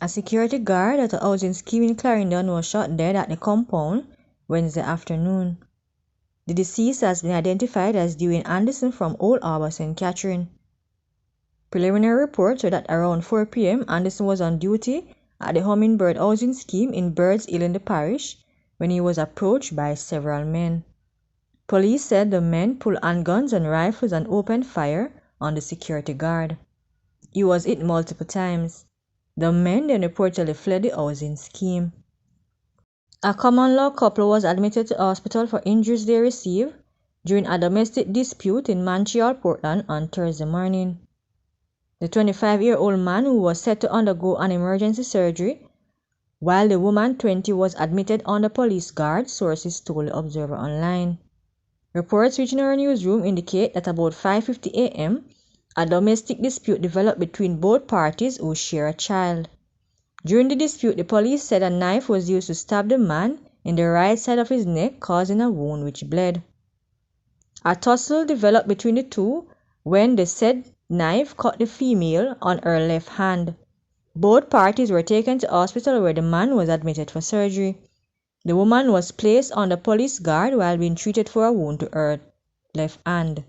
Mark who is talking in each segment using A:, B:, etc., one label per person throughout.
A: A security guard at a housing scheme in Clarendon was shot dead at the compound Wednesday afternoon. The deceased has been identified as Dwayne Anderson from Old Harbour, St. Catherine. Preliminary reports show that around 4 p.m. Anderson was on duty at the Hummingbird housing scheme in Birds Hill in the parish when he was approached by several men. Police said the men pulled handguns and rifles and opened fire on the security guard. He was hit multiple times. The men then reportedly fled the housing scheme. A common-law couple was admitted to hospital for injuries they received during a domestic dispute in Montreal, Portland on Thursday morning. The 25-year-old man, who was set to undergo an emergency surgery, while the woman, 20, was admitted under police guard, sources told the Observer Online. Reports reaching our newsroom indicate that about 5:50 a.m., a domestic dispute developed between both parties who share a child. During the dispute, the police said a knife was used to stab the man in the right side of his neck, causing a wound which bled. A tussle developed between the two when the said knife cut the female on her left hand. Both parties were taken to hospital where the man was admitted for surgery. The woman was placed under police guard while being treated for a wound to her left hand.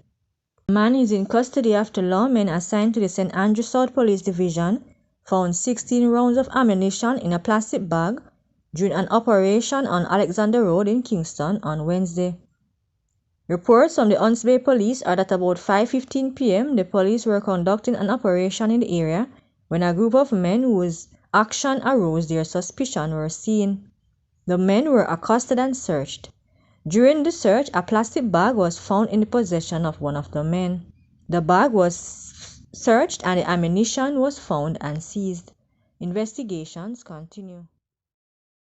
A: The man is in custody after lawmen assigned to the St. Andrew South Police Division found 16 rounds of ammunition in a plastic bag during an operation on Alexander Road in Kingston on Wednesday. Reports from the Hunts Bay Police are that about 5:15 p.m. the police were conducting an operation in the area when a group of men whose action aroused their suspicion were seen. The men were accosted and searched. During the search, a plastic bag was found in the possession of one of the men. The bag was searched and the ammunition was found and seized. Investigations continue.